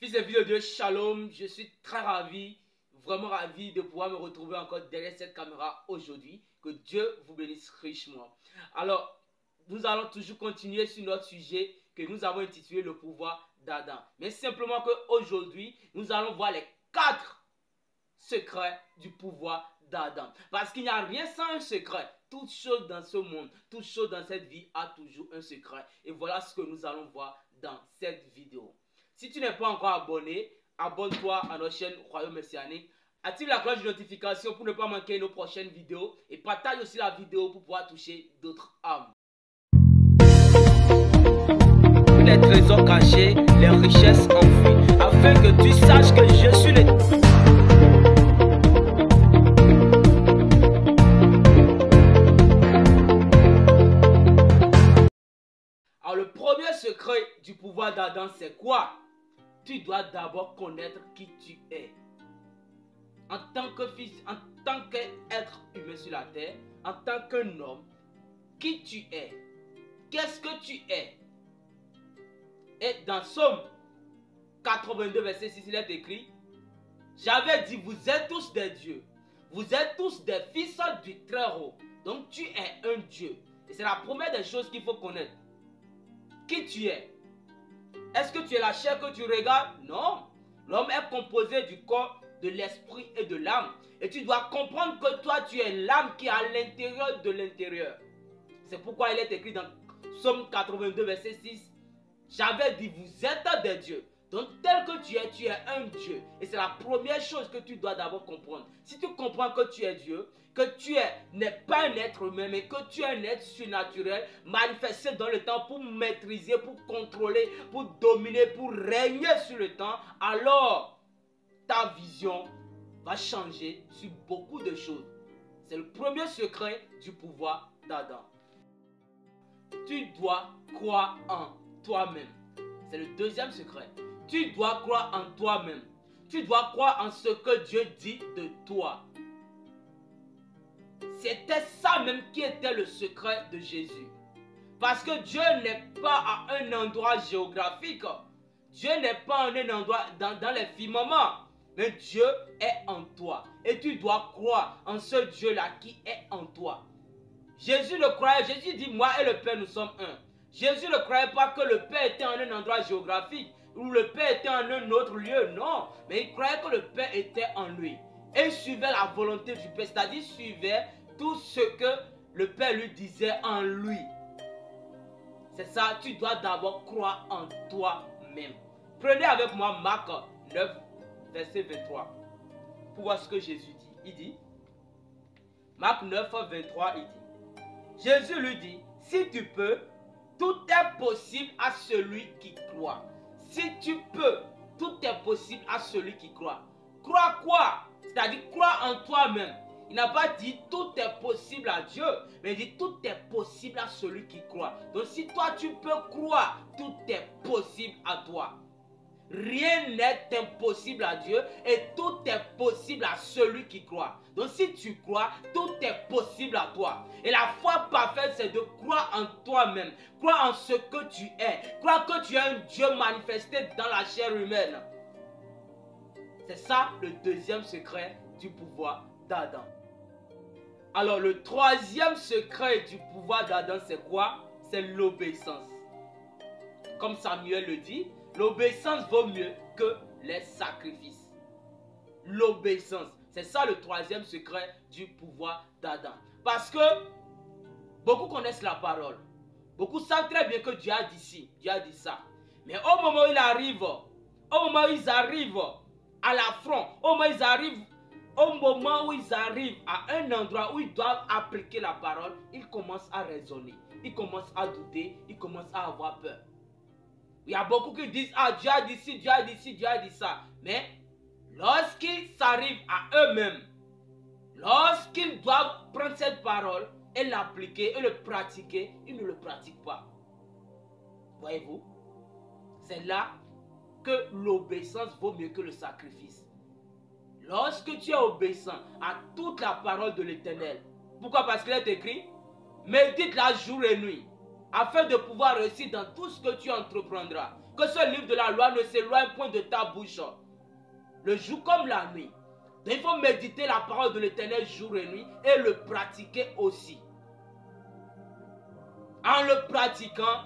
Fils et filles de Dieu, shalom, je suis très ravi, vraiment ravi de pouvoir me retrouver encore derrière cette caméra aujourd'hui. Que Dieu vous bénisse richement. Alors, nous allons toujours continuer sur notre sujet que nous avons intitulé le pouvoir d'Adam. Mais simplement qu'aujourd'hui, nous allons voir les 4 secrets du pouvoir d'Adam. Parce qu'il n'y a rien sans un secret. Toute chose dans ce monde, toute chose dans cette vie a toujours un secret. Et voilà ce que nous allons voir dans cette vidéo. Si tu n'es pas encore abonné, abonne-toi à notre chaîne Royaume Messianique. Active la cloche de notification pour ne pas manquer nos prochaines vidéos. Et partage aussi la vidéo pour pouvoir toucher d'autres âmes. Les trésors cachés, les richesses enfouies, afin que tu saches que je suis le... Alors le premier secret du pouvoir d'Adam, c'est quoi? Tu dois d'abord connaître qui tu es. En tant que fils, en tant qu'être humain sur la terre, en tant qu'un homme, qui tu es? Qu'est-ce que tu es? Et dans Psaume 82, verset 6, il est écrit: j'avais dit, vous êtes tous des dieux. Vous êtes tous des fils du Très-Haut. Donc tu es un Dieu. Et c'est la première des choses qu'il faut connaître. Qui tu es? Est-ce que tu es la chair que tu regardes? Non. L'homme est composé du corps, de l'esprit et de l'âme. Et tu dois comprendre que toi, tu es l'âme qui est à l'intérieur de l'intérieur. C'est pourquoi il est écrit dans Psaume 82, verset 6. J'avais dit, vous êtes des dieux. Donc tel que tu es un Dieu. Et c'est la première chose que tu dois d'abord comprendre. Si tu comprends que tu es Dieu, que tu n'es pas un être humain, mais que tu es un être surnaturel, manifesté dans le temps pour maîtriser, pour contrôler, pour dominer, pour régner sur le temps, alors ta vision va changer sur beaucoup de choses. C'est le premier secret du pouvoir d'Adam. Tu dois croire en toi-même. C'est le deuxième secret. Tu dois croire en toi-même. Tu dois croire en ce que Dieu dit de toi. C'était ça même qui était le secret de Jésus. Parce que Dieu n'est pas à un endroit géographique. Dieu n'est pas en un endroit dans les firmaments. Mais Dieu est en toi. Et tu dois croire en ce Dieu-là qui est en toi. Jésus le croyait. Jésus dit, moi et le Père, nous sommes un. Jésus ne croyait pas que le Père était en un endroit géographique ou le Père était en un autre lieu, non. Mais il croyait que le Père était en lui. Et il suivait la volonté du Père, c'est-à-dire il suivait tout ce que le Père lui disait en lui. C'est ça, tu dois d'abord croire en toi-même. Prenez avec moi Marc 9, verset 23, pour voir ce que Jésus dit. Il dit, Marc 9, 23, il dit, Jésus lui dit, si tu peux, tout est possible à celui qui croit. Si tu peux, tout est possible à celui qui croit. Crois quoi? C'est-à-dire crois en toi-même. Il n'a pas dit tout est possible à Dieu, mais il dit tout est possible à celui qui croit. Donc si toi tu peux croire, tout est possible à toi. Rien n'est impossible à Dieu et tout est possible à celui qui croit. Donc si tu crois, tout est possible à toi. Et la foi parfaite, c'est de croire en toi-même. Croire en ce que tu es. Croire que tu es un Dieu manifesté dans la chair humaine. C'est ça le deuxième secret du pouvoir d'Adam. Alors le troisième secret du pouvoir d'Adam, c'est quoi? C'est l'obéissance. Comme Samuel le dit, l'obéissance vaut mieux que les sacrifices. L'obéissance. C'est ça le troisième secret du pouvoir d'Adam. Parce que beaucoup connaissent la parole. Beaucoup savent très bien que Dieu a dit ci, Dieu a dit ça. Mais au moment où ils arrivent à l'affront, au moment où ils arrivent à un endroit où ils doivent appliquer la parole, ils commencent à raisonner, ils commencent à douter, ils commencent à avoir peur. Il y a beaucoup qui disent, ah, Dieu a dit ci, Dieu a dit ci, Dieu a dit ça. Mais lorsqu'ils s'arrivent à eux-mêmes, lorsqu'ils doivent prendre cette parole et l'appliquer et le pratiquer, ils ne le pratiquent pas. Voyez-vous? C'est là que l'obéissance vaut mieux que le sacrifice. Lorsque tu es obéissant à toute la parole de l'Éternel, pourquoi? Parce qu'il est écrit, médite la jour et nuit, afin de pouvoir réussir dans tout ce que tu entreprendras. Que ce livre de la loi ne s'éloigne point de ta bouche, le jour comme la nuit. Donc il faut méditer la parole de l'Éternel jour et nuit et le pratiquer aussi. En le pratiquant,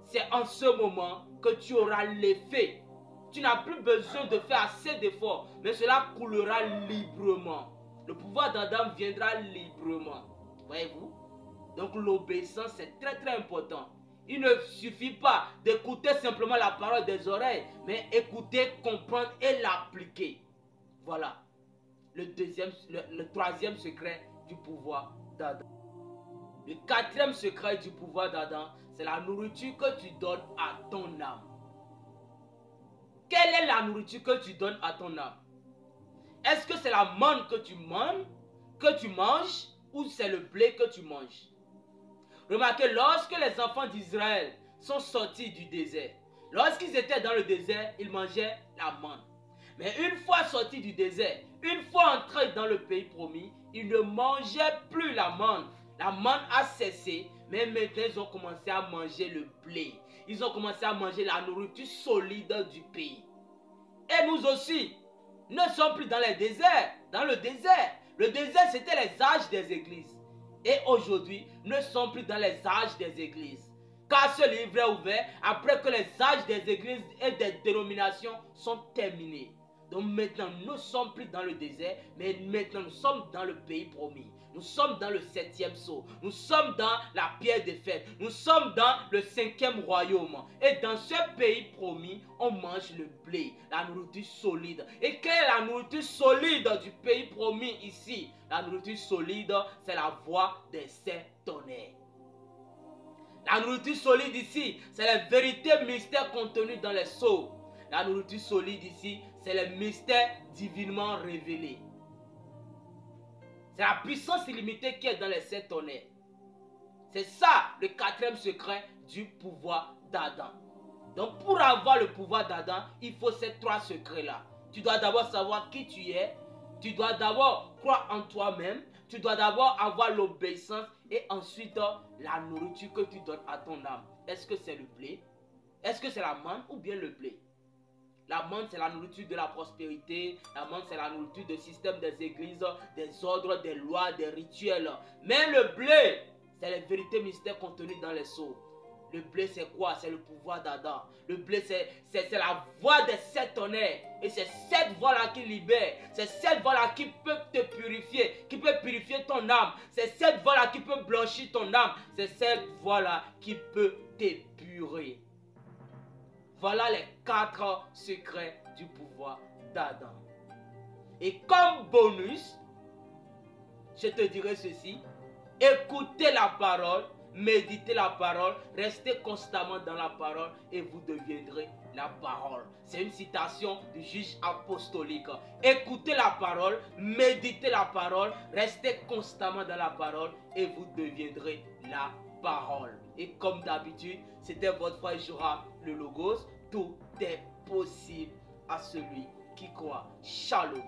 c'est en ce moment que tu auras l'effet. Tu n'as plus besoin de faire assez d'efforts, mais cela coulera librement. Le pouvoir d'Adam viendra librement. Voyez-vous? Donc l'obéissance c'est très très important. Il ne suffit pas d'écouter simplement la parole des oreilles, mais écouter, comprendre et l'appliquer. Voilà le troisième secret du pouvoir d'Adam. Le quatrième secret du pouvoir d'Adam, c'est la nourriture que tu donnes à ton âme. Quelle est la nourriture que tu donnes à ton âme? Est-ce que c'est la manne que tu manges, ou c'est le blé que tu manges? Remarquez, lorsque les enfants d'Israël sont sortis du désert, lorsqu'ils étaient dans le désert, ils mangeaient la manne. Mais une fois sortis du désert, une fois entrés dans le pays promis, ils ne mangeaient plus la manne. La manne a cessé, mais maintenant ils ont commencé à manger le blé. Ils ont commencé à manger la nourriture solide du pays. Et nous aussi, ne sommes plus dans les déserts. Dans le désert c'était les âges des églises. Et aujourd'hui, nous ne sommes plus dans les âges des églises. Car ce livre est ouvert après que les âges des églises et des dénominations sont terminés. Donc maintenant, nous ne sommes plus dans le désert, mais maintenant nous sommes dans le pays promis. Nous sommes dans le 7e sceau. Nous sommes dans la pierre des fêtes. Nous sommes dans le 5e royaume. Et dans ce pays promis, on mange le blé, la nourriture solide. Et quelle est la nourriture solide du pays promis ici? La nourriture solide, c'est la voix des 7 tonnerres. La nourriture solide ici, c'est les vérités mystères contenus dans les sceaux. La nourriture solide ici, c'est les mystères divinement révélés. C'est la puissance illimitée qui est dans les 7 tonnerres. C'est ça le quatrième secret du pouvoir d'Adam. Donc pour avoir le pouvoir d'Adam, il faut ces 3 secrets-là. Tu dois d'abord savoir qui tu es. Tu dois d'abord croire en toi-même. Tu dois d'abord avoir l'obéissance. Et ensuite, la nourriture que tu donnes à ton âme. Est-ce que c'est le blé? Est-ce que c'est la manne ou bien le blé? La manne, c'est la nourriture de la prospérité. La manne, c'est la nourriture du système des églises, des ordres, des lois, des rituels. Mais le blé, c'est les vérités mystères contenues dans les sceaux. Le blé, c'est quoi? C'est le pouvoir d'Adam. Le blé, c'est la voix des 7 tonnerres. Et c'est cette voix-là qui libère. C'est cette voix-là qui peut te purifier, qui peut purifier ton âme. C'est cette voix-là qui peut blanchir ton âme. C'est cette voix-là qui peut t'épurer. Voilà les 4 secrets du pouvoir d'Adam. Et comme bonus, je te dirai ceci. Écoutez la parole, méditez la parole, restez constamment dans la parole et vous deviendrez la parole. C'est une citation du juge apostolique. Écoutez la parole, méditez la parole, restez constamment dans la parole et vous deviendrez la parole. Et comme d'habitude, c'était votre frère Joram, le Logos. Tout est possible à celui qui croit. Shalom.